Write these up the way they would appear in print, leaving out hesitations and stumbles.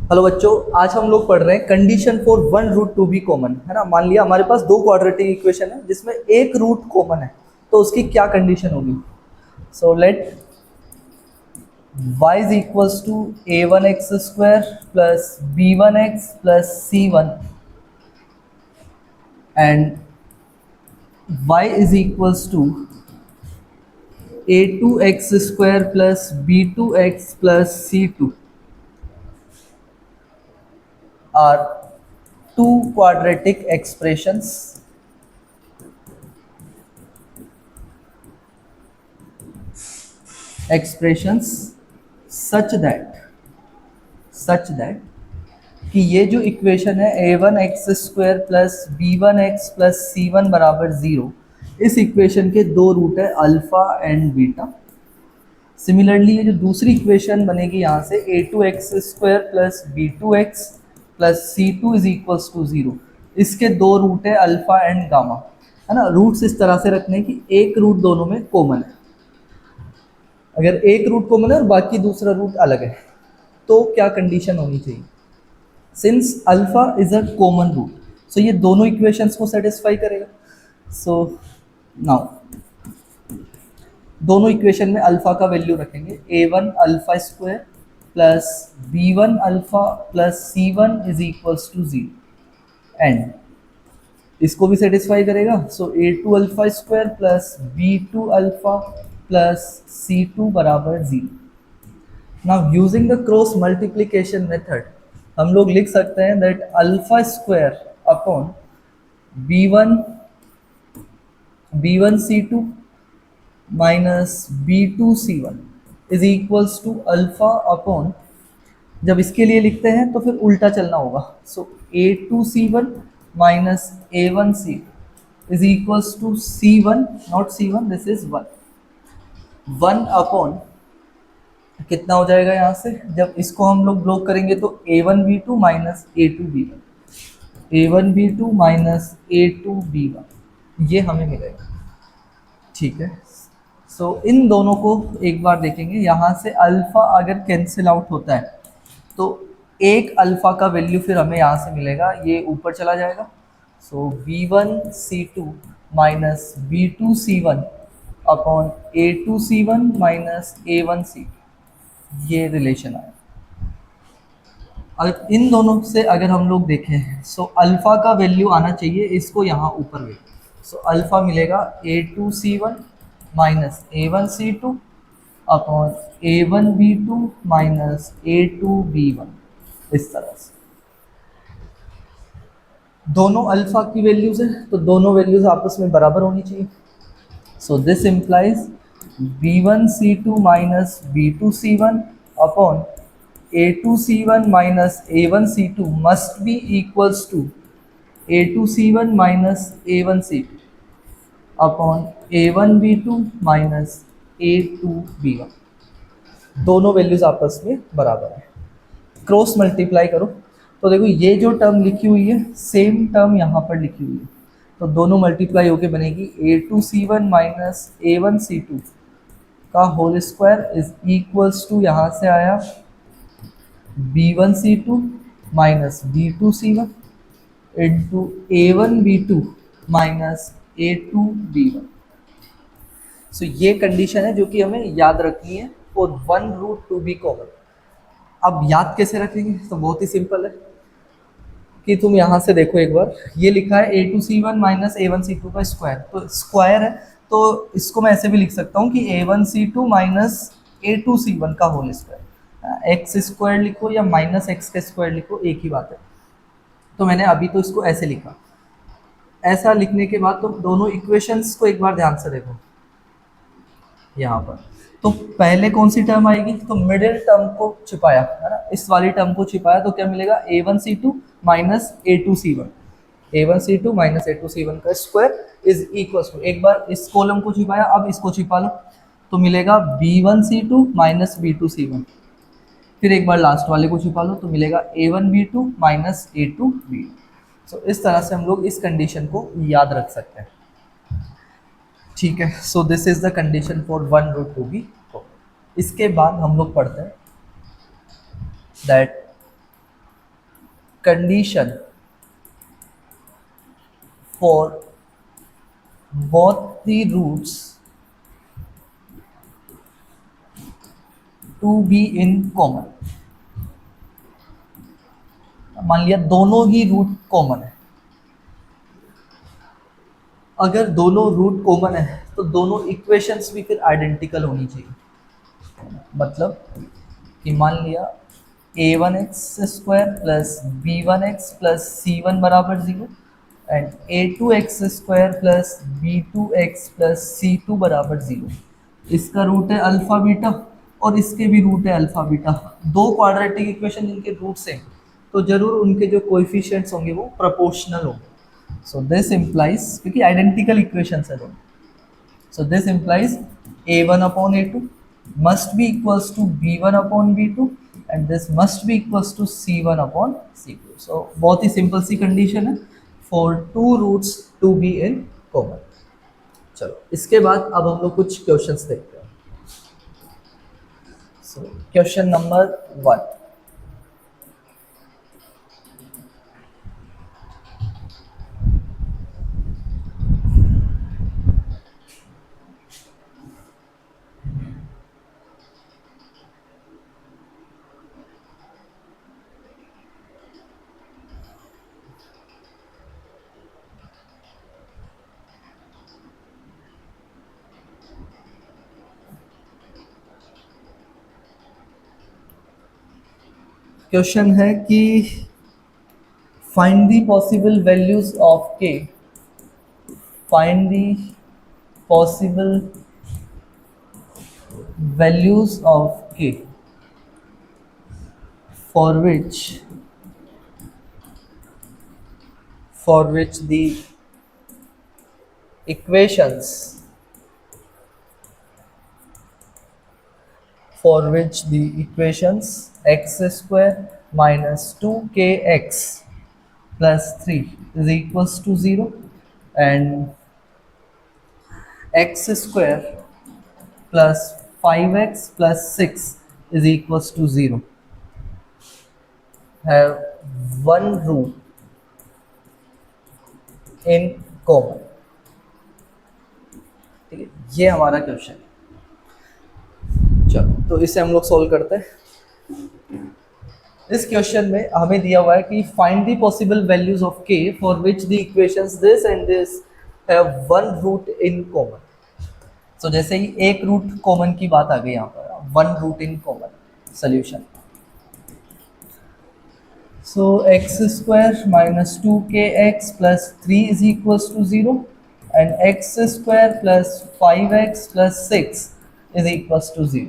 Hello बच्चों, आज हम लोग पढ़ रहे हैं condition for one root to be common, है ना। मान लिया हमारे पास दो क्वाड्रेटिक इक्वेशन है जिसमें एक रूट कॉमन है, तो उसकी क्या कंडीशन होगी। So let y is equals to a one x square plus b one x plus c one and y is equals to a two x square plus b two x plus c two are two quadratic expressions such that कि ये जो equation है a one x square plus b one x plus c one बराबर zero, इस equation के दो root है alpha and beta. Similarly ये जो दूसरी इक्वेशन बनेगी यहाँ से a two x square plus b two x plus c two is equals to zero, इसके दो रूट है अल्फा एंड गामा, है ना। रूट्स इस तरह से रखने की एक रूट दोनों में कॉमन है। अगर एक रूट कॉमन है और बाकी दूसरा रूट अलग है तो क्या कंडीशन होनी चाहिए। Since alpha is a common root, so ये दोनों इक्वेशंस को सेटिस्फाई करेगा। सो नाउ दोनों इक्वेशन में अल्फा का वैल्यू रखेंगे, a one alpha square plus b one alpha plus c one is equals to zero and इसको भी सेटिस्फाई करेगा। So a two alpha square plus b two alpha plus c two बराबर zero. Now using the cross multiplication method हम लोग लिख सकते हैं that alpha square upon b one c two minus b two c one is equals to alpha upon, जब इसके लिए लिखते हैं तो फिर उल्टा चलना होगा। So a two c one minus a one c is equals to c one, not c one, this is one. One upon कितना हो जाएगा यहाँ से, जब इसको हम लोग ब्लॉक करेंगे तो a one b two minus a two b one, a one b two minus a two b one, ये हमें मिलेगा। ठीक है, सो इन दोनों को एक बार देखेंगे। यहाँ से अल्फ़ा अगर कैंसिल आउट होता है तो एक अल्फ़ा का वैल्यू फिर हमें यहाँ से मिलेगा, ये ऊपर चला जाएगा। So b one c two minus b two c one upon a two c one minus a one c two, ये रिलेशन आया। अब इन दोनों से अगर हम लोग देखें सो अल्फ़ा का वैल्यू आना चाहिए, इसको यहाँ ऊपर ले। सो अल्फ़ा मिलेगा a two c one minus a one c two upon a one b two minus a two b one, इस तरह से। दोनों अल्फ़ा की वैल्यूज़ है तो दोनों वैल्यूज़ आपस में बराबर होनी चाहिए। So this implies b one c two minus b two c one upon a two c one minus a one c two must be equals to a two c one minus a one c two upon a one b two minus a two b one. दोनों values आपस में बराबर है। Cross multiply करो तो देखो ये जो टर्म लिखी हुई है सेम टर्म यहाँ पर लिखी हुई है, तो दोनों मल्टीप्लाई होके बनेगी a two c one minus a one c two का whole square is equals to, यहाँ से आया b one c two minus b two c one into a one b two minus a two b one. So ये condition है जो कि हमें याद रखनी है for one root to be common. अब याद कैसे रखेंगे, तो बहुत ही सिंपल है कि तुम यहाँ से देखो एक बार, ये लिखा है a two c one minus a one c two का स्क्वायर, तो स्क्वायर है तो इसको मैं ऐसे भी लिख सकता हूँ कि a one c two minus a two c one का होल स्क्वायर। एक्स स्क्वायर लिखो या माइनस एक्स का स्क्वायर लिखो, एक ही बात है। तो मैंने अभी तो इसको ऐसे लिखा। ऐसा लिखने के बाद तुम दोनों इक्वेशंस को एक बार ध्यान से देखो यहाँ पर, तो पहले कौन सी टर्म आएगी, तो मिडिल टर्म को छिपाया, है ना, इस वाली टर्म को छिपाया तो क्या मिलेगा, a one c two minus a two c one, a one c two minus a two c one का स्क्वायर इज इक्वल टू, एक बार इस कॉलम को छिपाया अब इसको छिपा लो तो मिलेगा b one c two minus b two c one, फिर एक बार लास्ट वाले को छिपा लो तो मिलेगा a one b two minus a two b. So इस तरह से हम लोग इस कंडीशन को याद रख सकते हैं। ठीक है, so this is the condition for one root to be. इसके बाद हम लोग पढ़ते हैं that condition for both the roots to be in common। मान लिया दोनों ही रूट कॉमन है। अगर दोनों रूट कॉमन है तो दोनों इक्वेशंस भी फिर आइडेंटिकल होनी चाहिए। मतलब कि मान लिया a1x² plus b1x plus c1 बराबर 0 and a2x² plus b2x plus c2 बराबर 0। इसका रूट है अल्फा बीटा और इसके भी रूट है अल्फा बीटा। दो क्वाड्रेटिक इक्वेशन जिनके रूट सेम, तो जरूर उनके जो कोएफिशिएंट्स होंगे वो प्रोपोर्शनल होंगे। सो दिस इम्प्लाइज, क्योंकि आइडेंटिकल इक्वेशंस है दोनों, so this implies a1 upon a2 must be equals to b1 upon b2 and this must be equals to c1 upon c2। so बहुत ही सिंपल सी कंडीशन है for two roots to be in common। चलो इसके बाद अब हम लोग कुछ questions देखते हैं। so क्वेश्चन नंबर 1, क्वेश्चन है कि find the possible values of k, find the possible values of k for which the equations x square minus 2kx plus 3 is equals to 0 and x square plus 5x plus 6 is equals to 0 have one root in common। ठीक है, ये हमारा question है। चलो तो इसे हम लोग सॉल्व करते हैं। इस क्वेश्चन में हमें दिया हुआ है कि find the possible values of k for which the equations this and this have one root in common. So जैसे ही एक रूट कॉमन की बात आ गई यहाँ पर, one root in common solution. So x square minus 2kx plus 3 is equals to 0 and x square plus 5x plus 6 is equals to 0।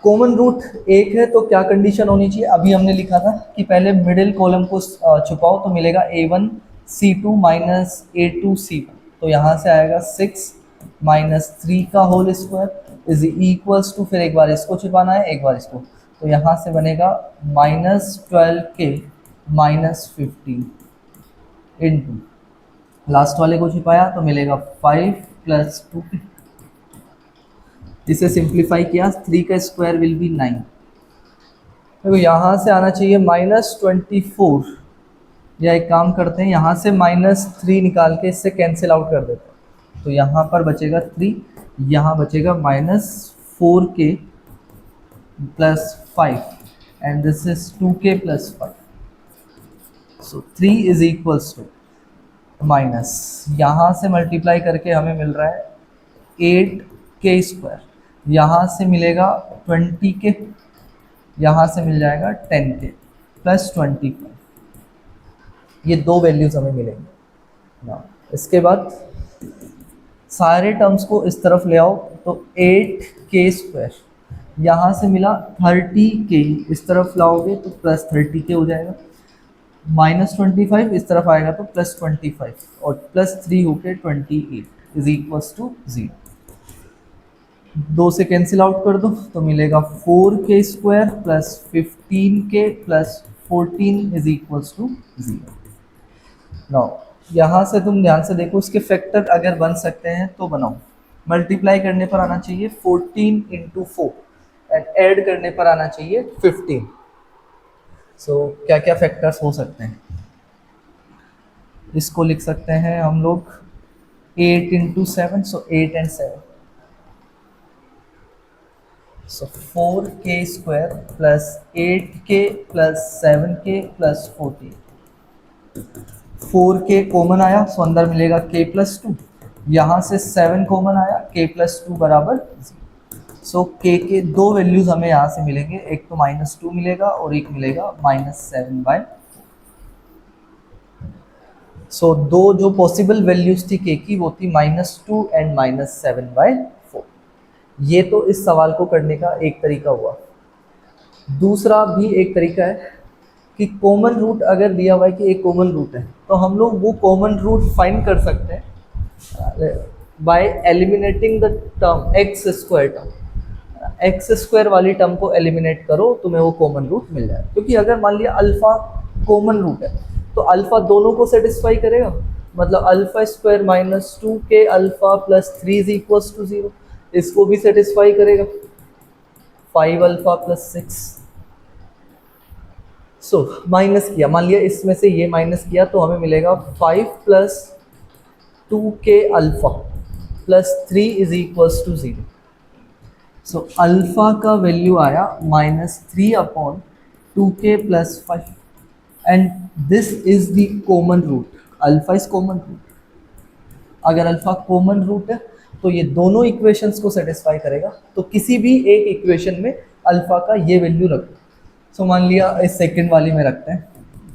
Common root एक है तो क्या कंडीशन होनी चाहिए? अभी हमने लिखा था कि पहले मिडिल कॉलम को छुपाओ तो मिलेगा a1c2 माइनस a2c1। तो यहाँ से आएगा 6 माइनस 3 का whole square is equals to, फिर एक बार इसको छुपाना है एक बार इसको, तो यहाँ से बनेगा -12k माइनस 15 इंटू लास्ट वाले को छिपाया तो मिलेगा 5 प्लस 2k। इसे सिंप्लीफाई किया, 3 का स्क्वायर विल बी 9। देखो यहाँ से आना चाहिए -24, या एक काम करते हैं यहाँ से -3 निकाल के इससे कैंसिल आउट कर देते हैं, तो यहाँ पर बचेगा 3, यहाँ बचेगा -4k plus 5 and this is 2k plus 5। So 3 is equals to minus, यहाँ से मल्टीप्लाई करके हमें मिल रहा है 8k स्क्वायर, यहाँ से मिलेगा 20k, यहाँ से मिल जाएगा 10k प्लस 25। ये दो वैल्यूज हमें मिलेंगे ना। इसके बाद सारे टर्म्स को इस तरफ ले आओ तो 8k स्क्वायर, यहाँ से मिला 30k, इस तरफ लाओगे तो प्लस 30k हो जाएगा, -25 इस तरफ आएगा तो प्लस 25 और प्लस 3 होके 28 इज इक्वल्स टू 0। 2 से कैंसिल आउट कर दो तो मिलेगा 4k square plus 15k plus 14 is equals to 0। Now यहाँ से तुम ध्यान से देखो, इसके फैक्टर अगर बन सकते हैं तो बनाओ। मल्टीप्लाई करने पर आना चाहिए 14 इंटू 4 एंड ऐड करने पर आना चाहिए 15। सो क्या क्या फैक्टर्स हो सकते हैं, इसको लिख सकते हैं हम लोग 8 into 7, so 8 and 7, so 4k² plus 8k plus 7k plus 4k। 4k common आया, सो अंदर मिलेगा k+2। यहाँ से 7 कॉमन आया, k+2 बराबर 0। सो k के दो वैल्यूज हमें यहाँ से मिलेंगे, एक तो -2 मिलेगा और एक मिलेगा -7/। सो दो जो पॉसिबल वैल्यूज थी k की वो थी -2 एंड -7/4। ये तो इस सवाल को करने का एक तरीका हुआ। दूसरा भी एक तरीका है कि कॉमन रूट अगर दिया हुआ है कि एक कॉमन रूट है, तो हम लोग वो कॉमन रूट फाइंड कर सकते हैं bye eliminating the term x² term. x² वाली टर्म को एलिमिनेट करो, तुम्हें वो कॉमन रूट मिल जाए। क्योंकि अगर मान लिया अल्फा कॉमन रूट है तो अल्फा दोनों को सेटिस्फाई करेगा, मतलब α² -2k alpha plus 3 is equals to 0, इसको भी सेटिस्फाई करेगा। 5α+6। सो माइनस किया, मान लिया इसमें से ये माइनस किया तो हमें मिलेगा 5 + 2k alpha plus 3 is equals to 0। So alpha का वैल्यू आया -3/2k + 5 and this is the common root. Alpha is common root. अगर अल्फा कॉमन रूट है तो ये दोनों इक्वेशंस को सेटिस्फाई करेगा, तो किसी भी एक इक्वेशन में अल्फा का ये वैल्यू रख दो। सो मान लिया इस सेकंड वाली में रखते हैं,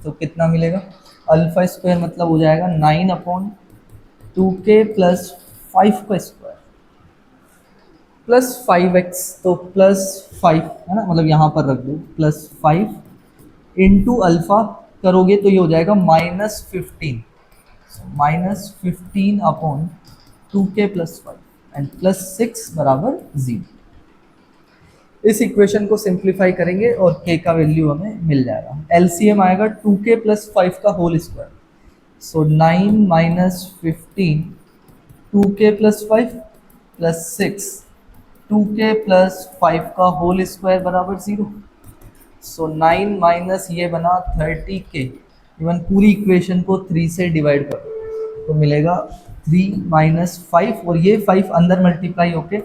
तो कितना मिलेगा, α² मतलब हो जाएगा 9/2k + 5 का स्क्वायर प्लस 5x, तो +5 है ना, मतलब यहाँ पर रख दो +5 इंटू अल्फा करोगे तो ये हो जाएगा -15, -15/2k + 5 एंड +6 बराबर 0। इस इक्वेशन को सिंप्लीफाई करेंगे और k का वैल्यू हमें मिल जाएगा। एलसीएम आएगा 2k + 5 का होल स्क्वायर, सो 9 - 15 2k + 5 + 6 2k + 5 का होल स्क्वायर बराबर 0। सो 9 माइनस ये बना 30k, इवन पूरी इक्वेशन को 3 से डिवाइड करो तो मिलेगा 3 - 5 और ये 5 अंदर मल्टीप्लाई होके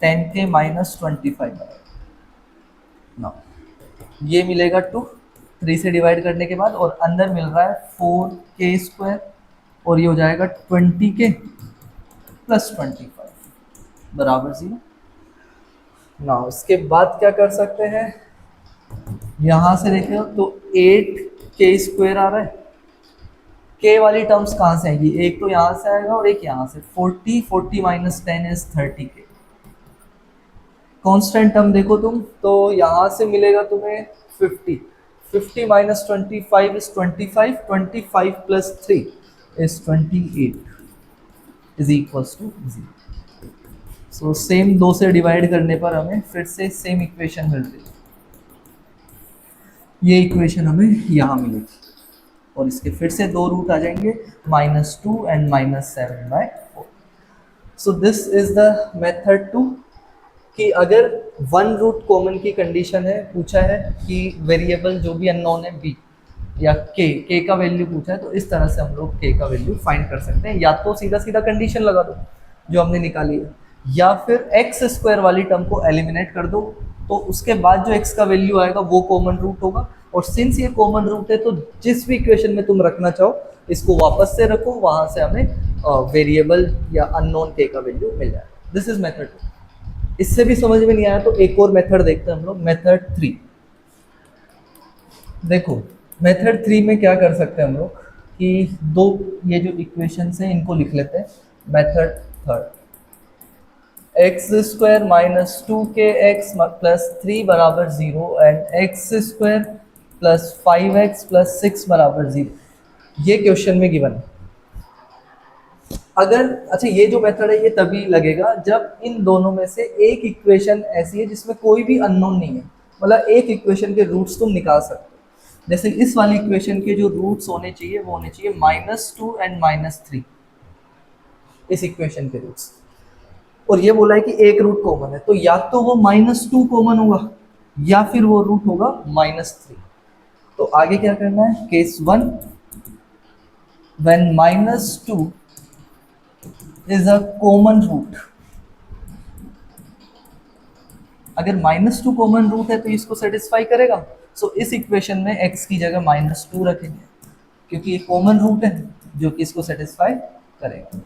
10k - 25 ना, ये मिलेगा 2 3 से डिवाइड करने के बाद, और अंदर मिल रहा है 4k² और ये हो जाएगा 20k + 25 बराबर 0 ना। उसके बाद क्या कर सकते हैं, यहाँ से देखें तो 8k² आ रहा है। k वाली टर्म्स कहाँ से आएगी, एक तो यहाँ से आएगा और एक यहाँ से। 40 - 10 इज 30k। कांस्टेंट टर्म देखो तुम तो यहाँ से मिलेगा तुम्हें 50 - 25 is 25 25 + 3 is 28 is equals to 0। So same 2 से डिवाइड करने पर हमें फिर से सेम इक्वेशन मिल रही है। ये इक्वेशन हमें यहाँ मिलेगी और इसके फिर से दो रूट आ जाएंगे, -2 and -7/4। So this is the method 2 कि अगर वन रूट कॉमन की कंडीशन है, पूछा है कि वेरिएबल जो भी अननोन है b या k का वैल्यू पूछा है, तो इस तरह से हम लोग k का वैल्यू फाइंड कर सकते हैं। या तो सीधा सीधा कंडीशन लगा दो जो हमने निकाली है, या फिर x² वाली टर्म को एलिमिनेट कर दो, तो उसके बाद जो x का वैल्यू आएगा वो कॉमन रूट होगा। और सिंस ये कॉमन रूट है तो जिस भी इक्वेशन में तुम रखना चाहो इसको वापस से रखो, वहां से हमें वेरिएबल या अननोन k का वैल्यू मिल जाएगा। This is method 2। इससे भी समझ में नहीं आया तो एक और मेथड देखते हैं हम लोग, मेथड 3। देखो मेथड 3 में क्या कर सकते हैं हम लोग कि दो ये जो इक्वेशंस हैं इनको लिख लेते हैं। मेथड 3, x² - 2kx + 3 बराबर 0 एंड x² + 5x + 6 बराबर 0, ये क्वेश्चन में गिवन है। अगर अच्छा ये जो मेथड है ये तभी लगेगा जब इन दोनों में से एक इक्वेशन ऐसी है जिसमें कोई भी अननोन नहीं है, मतलब एक इक्वेशन के रूट्स तुम निकाल सकते हो। जैसे इस वाली इक्वेशन के जो रूट्स होने चाहिए वो होने चाहिए -2 एंड -3, इस इक्वेशन के रूट्स। और ये बोला है कि एक रूट कॉमन है, तो या तो वो -2 कॉमन होगा या फिर वो रूट होगा -3। तो आगे क्या करना है, case 1, when -2 is a common root. अगर -2 कॉमन रूट है तो इसको सेटिस्फाई करेगा। सो इस इक्वेशन में x की जगह -2 रखेंगे, क्योंकि ये कॉमन रूट है जो कि इसको सेटिस्फाई करेगा।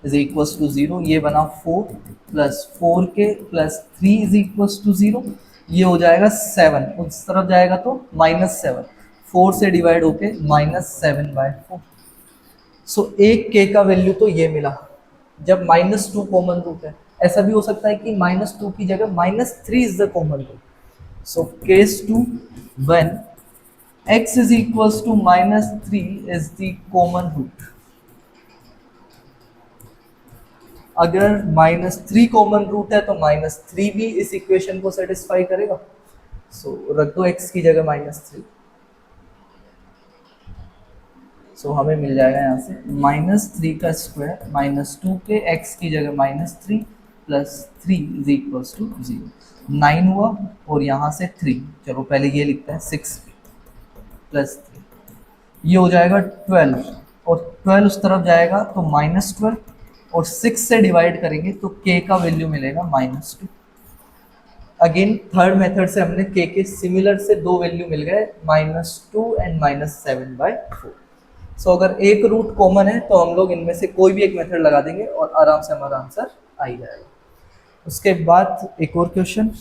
इज इक्वल्स टू 0, ये बना 4 plus 4k plus 3 is equals to 0। ये हो जाएगा 7, उस तरफ जाएगा तो -7, 4 से डिवाइड होके -7/4। सो एक k का वैल्यू तो ये मिला जब -2 कॉमन रूट है। ऐसा भी हो सकता है कि -2 की जगह -3 is the common root. So case 2, when x is equals to -3 is the common root. अगर -3 कॉमन रूट है तो -3 भी इस इक्वेशन को सेटिस्फाई करेगा। सो रख दो x की जगह -3। सो हमें मिल जाएगा यहाँ से -3 का स्क्वायर -2k, x की जगह -3 प्लस 3 इज इक्वल्स टू 0। 9 हुआ और यहाँ से 3, चलो पहले ये लिखते हैं, 6 प्लस 3, ये हो जाएगा 12, और 12 उस तरफ जाएगा तो -12, और 6 से डिवाइड करेंगे तो k का वैल्यू मिलेगा -2। अगेन थर्ड मेथड से हमने k के सिमिलर से दो वैल्यू मिल गए, -2 एंड -7/4। सो अगर एक रूट कॉमन है तो हम लोग इनमें से कोई भी एक मेथड लगा देंगे और आराम से हमारा आंसर आ ही जाएगा। उसके बाद एक और question,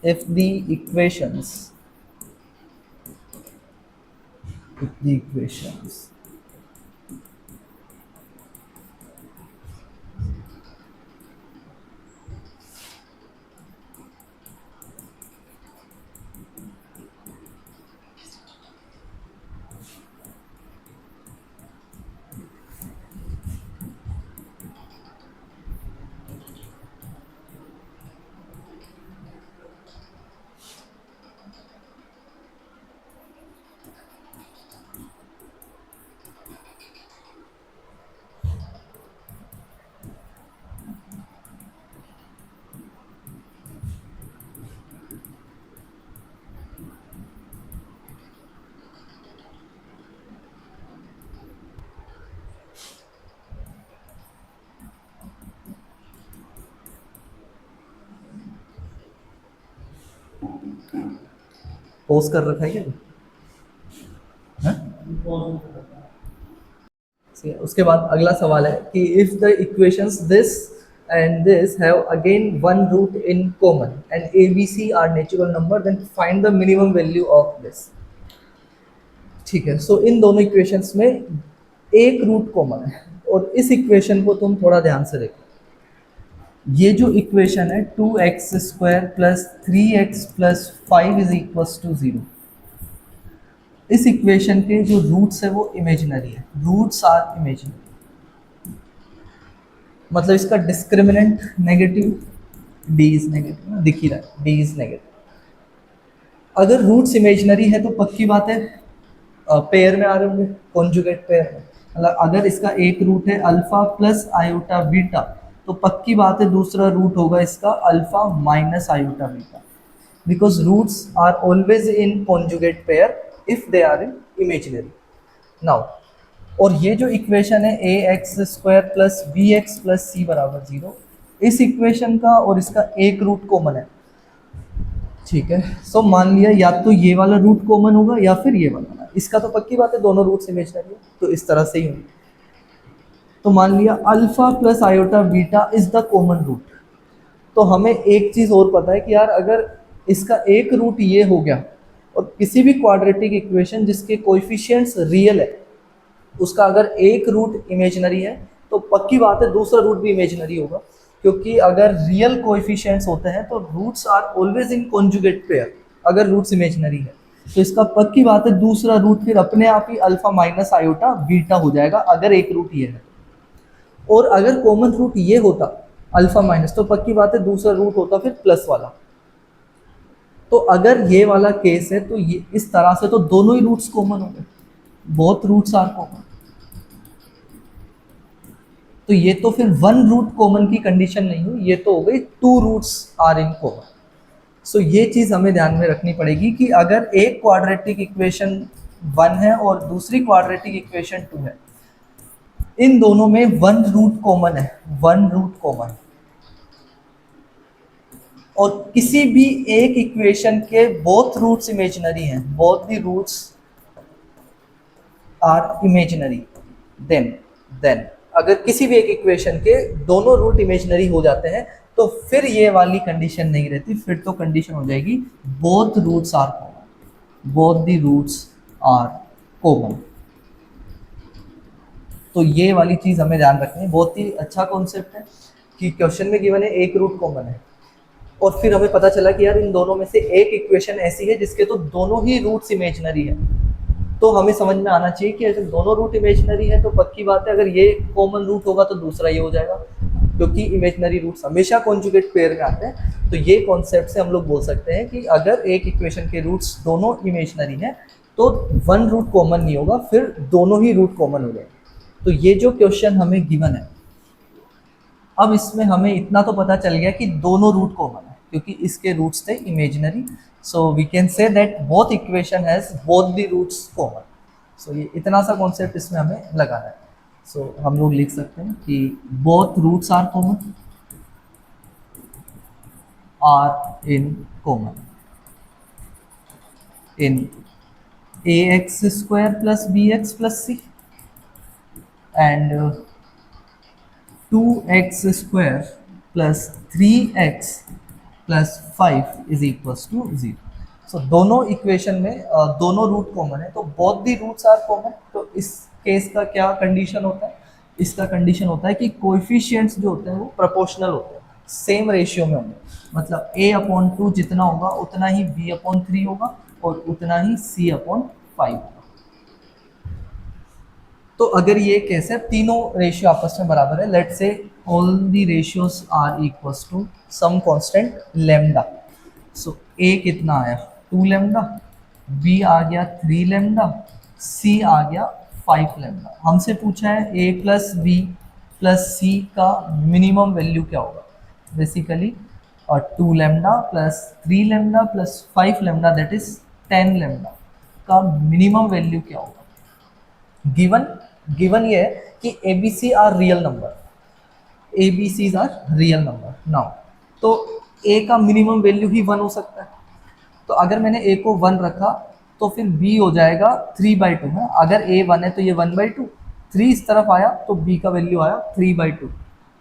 if the equations post कर रखा है क्या? उसके बाद अगला सवाल है कि if the equations this and this have again one root in common and a b c are natural number, then find the minimum value of this. ठीक है, सो इन दोनों इक्वेशंस में एक रूट कॉमन है, और इस इक्वेशन को तुम थोड़ा ध्यान से देखो। ये जो इक्वेशन है 2x² plus 3x plus 5 is equals to 0, इस इक्वेशन के जो रूट्स है वो इमेजिनरी है, रूट्स आर इमेजिनरी, मतलब इसका discriminant negative, d is negative, दिख ही रहा है d इज नेगेटिव। अगर रूट्स इमेजिनरी है तो पक्की बात है पेयर में आ रहे होंगे, कॉन्जुगेट पेयर में। मतलब अगर इसका एक रूट है अल्फा प्लस आयोटा बीटा, तो पक्की बात है दूसरा रूट होगा इसका alpha minus iota beta, because roots are always in conjugate pair if they are in imaginary. Now, और ये जो इक्वेशन है ax² plus bx plus c बराबर 0, इस इक्वेशन का और इसका एक रूट कॉमन है। ठीक है, सो मान लिया या तो ये वाला रूट कॉमन होगा या फिर ये वाला, इसका तो पक्की बात है दोनों रूट्स इमेजिनरी है, तो इस तरह से ही होंगे। तो मान लिया alpha plus iota beta is the common root, तो हमें एक चीज़ और पता है कि यार अगर इसका एक रूट ये हो गया, और किसी भी क्वाड्रेटिक इक्वेशन जिसके कोएफिशिएंट्स रियल है उसका अगर एक रूट इमेजिनरी है तो पक्की बात है दूसरा रूट भी इमेजिनरी होगा, क्योंकि अगर रियल कोएफिशिएंट्स होते हैं तो roots are always in conjugate pair. अगर रूट्स इमेजिनरी है तो इसका पक्की बात है दूसरा रूट फिर अपने आप ही अल्फा माइनस आयोटा बीटा हो जाएगा, अगर एक रूट ये है। और अगर कॉमन रूट ये होता, अल्फा माइनस, तो पक्की बात है दूसरा रूट होता फिर प्लस वाला। तो अगर ये वाला केस है तो ये इस तरह से तो दोनों ही रूट्स कॉमन हो गए, बोथ रूट्स आर कॉमन। तो ये तो फिर वन रूट कॉमन की कंडीशन नहीं हुई, ये तो हो गई two roots are in common. So ये चीज़ हमें ध्यान में रखनी पड़ेगी कि अगर एक क्वाड्रेटिक इक्वेशन 1 है और दूसरी क्वाड्रेटिक इक्वेशन 2 है, इन दोनों में वन रूट कॉमन है, वन रूट कॉमन। और किसी भी एक इक्वेशन के बोथ रूट्स इमेजिनरी हैं, both the roots are imaginary, then अगर किसी भी एक इक्वेशन के दोनों रूट इमेजिनरी हो जाते हैं तो फिर ये वाली कंडीशन नहीं रहती, फिर तो कंडीशन हो जाएगी both roots are common, both the roots are common. तो ये वाली चीज़ हमें ध्यान रखनी है, बहुत ही अच्छा कॉन्सेप्ट है कि क्वेश्चन में गिवन है एक रूट कॉमन है और फिर हमें पता चला कि यार इन दोनों में से एक इक्वेशन ऐसी है जिसके तो दोनों ही रूट्स इमेजिनरी है। तो हमें समझ में आना चाहिए कि अगर दोनों रूट इमेजिनरी है तो पक्की बात है अगर ये कॉमन रूट होगा तो दूसरा ये हो जाएगा, क्योंकि इमेजिनरी रूट्स हमेशा कॉन्जुगेट पेयर में आते हैं। तो ये कॉन्सेप्ट से हम लोग बोल सकते हैं कि अगर एक इक्वेशन के रूट्स दोनों इमेजिनरी हैं तो वन रूट कॉमन नहीं होगा, फिर दोनों ही रूट कॉमन हो गए। तो ये जो क्वेश्चन हमें गिवन है, अब इसमें हमें इतना तो पता चल गया कि दोनों रूट कॉमन है क्योंकि इसके रूट्स थे imaginary. So we can say that both equation has both the roots common. So ये इतना सा कॉन्सेप्ट इसमें हमें लगाना है। सो हम लोग लिख सकते हैं कि both roots are common, are in common in ax square plus bx plus c and 2x square plus 3x plus 5 is equals to 0। So दोनों इक्वेशन में दोनों रूट कॉमन है तो both the roots are common. तो इस case का क्या condition होता है, इसका कंडीशन होता है कि कोएफिशिएंट्स जो होते हैं वो प्रोपोर्शनल होते हैं, सेम रेशियो में होंगे। मतलब a/2 जितना होगा उतना ही b/3 होगा और उतना ही c/5 होगा। तो अगर ये केस है तीनों रेशियो आपस में बराबर है, let's say all the ratios are equals to some constant lambda. So a कितना आया 2 लैम्डा, b आ गया 3 लैम्डा, c आ गया 5 लैम्डा। हमसे पूछा है a plus b plus c का मिनिमम वैल्यू क्या होगा। Basically 2 lambda plus 3 lambda plus 5 lambda that is 10 lambda का मिनिमम वैल्यू क्या होगा। गिवन ये है कि ABC are real number, ABCs are real number. Now तो A का मिनिमम वैल्यू ही 1 हो सकता है। तो अगर मैंने A को 1 रखा तो फिर B हो जाएगा 3/2 है। अगर A 1 है तो ये 1/2, 3 इस तरफ आया तो B का वैल्यू आया 3/2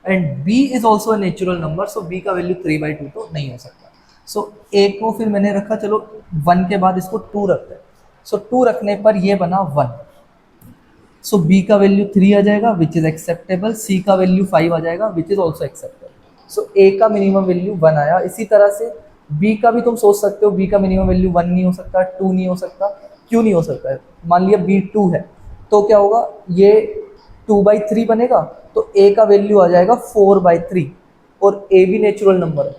and B is also a natural number, so B का वैल्यू 3/2 तो नहीं हो सकता। सो A को फिर मैंने रखा, चलो 1 के बाद इसको 2 रखते हैं। सो 2 रखने पर ये बना 1। सो B का वैल्यू 3 आ जाएगा विच इज एक्सेप्टेबल, C का वैल्यू 5 आ जाएगा which is also acceptable. So A का मिनिमम वैल्यू 1 आया। इसी तरह से B का भी तुम सोच सकते हो, B का मिनिमम वैल्यू 1 नहीं हो सकता, 2 नहीं हो सकता। क्यों नहीं हो सकता है? मान लिया B 2 है तो क्या होगा, ये 2/3 बनेगा तो A का वैल्यू आ जाएगा 4/3 और A भी नेचुरल नंबर है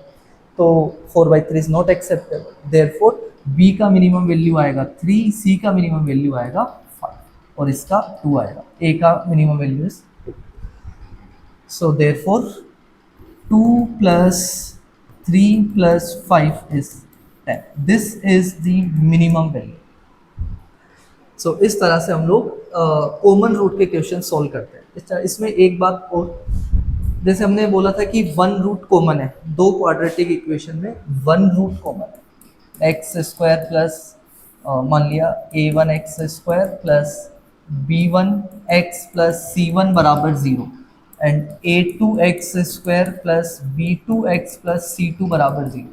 तो 4/3 is not acceptable. Therefore B का मिनिमम वैल्यू आएगा 3, C का मिनिमम वैल्यू आएगा 5 और इसका 2 आएगा। A का minimum value is 2। So therefore 2 + 3 + 5 is 10। This is the minimum value. So इस तरह से हम लोग कॉमन रूट के क्वेश्चन सॉल्व करते हैं। इसमें एक बात और, जैसे हमने बोला था कि 1 रूट कॉमन है, दो क्वाड्रेटिक इक्वेशन में 1 रूट कॉमन है। x² प्लस मान लिया a1x² plus b1x plus c1 बराबर 0 and a2x² plus b2x plus c2 बराबर 0।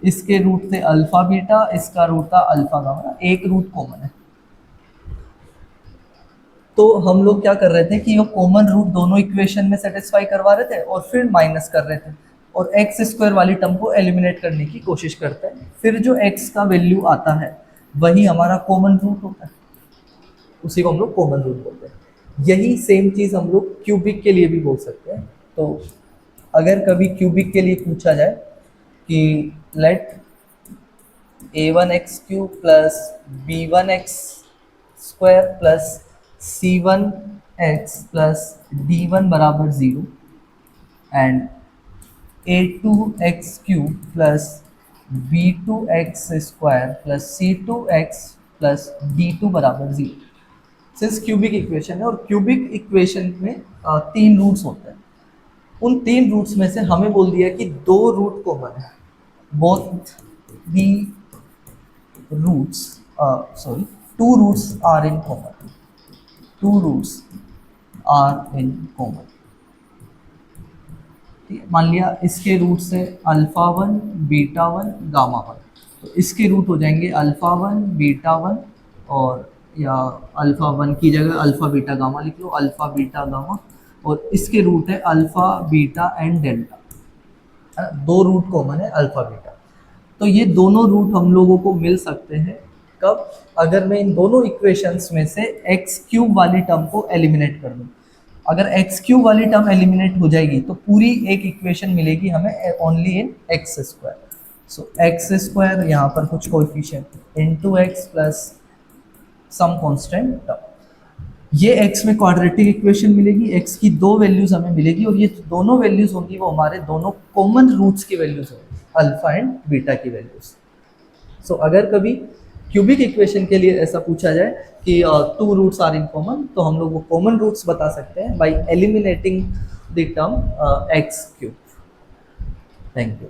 इसके रूट थे अल्फा बीटा, इसका रूट था अल्फा गामा, एक रूट कॉमन है। तो हम लोग क्या कर रहे थे कि ये कॉमन रूट दोनों इक्वेशन में सेटिस्फाई करवा रहे थे और फिर माइनस कर रहे थे और x² वाली टर्म को एलिमिनेट करने की कोशिश करते हैं। फिर जो x का वैल्यू आता है वही हमारा कॉमन रूट होता है, उसी को हम लोग कॉमन रूट बोलते हैं। यही सेम चीज़ हम लोग क्यूबिक के लिए भी बोल सकते हैं। तो अगर कभी क्यूबिक के लिए पूछा जाए कि late a1x³ plus b1x² plus c1x plus d1 बराबर 0 and a2x³ plus b2x² plus c2x plus d2 बराबर 0। सिंस क्यूबिक इक्वेशन है और क्यूबिक इक्वेशन में 3 रूट्स होते हैं, उन 3 रूट्स में से हमें बोल दिया कि 2 रूट कॉमन है, both the roots sorry 2 roots are in common, 2 roots are in common. ठीक है, मान लिया इसके रूट से अल्फा 1 बीटा 1 गामा 1, तो इसके रूट हो जाएंगे अल्फा 1 बीटा 1 और या अल्फा 1 की जगह अल्फा बीटा गामा लिख लो, अल्फा बीटा गामा, और इसके रूट है alpha beta and delta. 2 root common है अल्फा बीटा, तो ये दोनों रूट हम लोगों को मिल सकते हैं कब, अगर मैं इन दोनों इक्वेशंस में से x³ वाली टर्म को एलिमिनेट कर दूं। अगर x³ वाली टर्म एलिमिनेट हो जाएगी तो पूरी एक इक्वेशन मिलेगी हमें only in x²। So x² यहाँ पर कुछ coefficient into x plus some constant term, ये x में क्वाड्रेटिक इक्वेशन मिलेगी, x की 2 वैल्यूज हमें मिलेगी और ये दोनों वैल्यूज होंगी वो हमारे दोनों कॉमन रूट्स की वैल्यूज होंगी, अल्फा एंड बीटा की वैल्यूज। सो अगर कभी क्यूबिक इक्वेशन के लिए ऐसा पूछा जाए कि 2 रूट्स आर इन कॉमन, तो हम लोग वो कॉमन रूट्स बता सकते हैं bye eliminating the term x³। Thank you.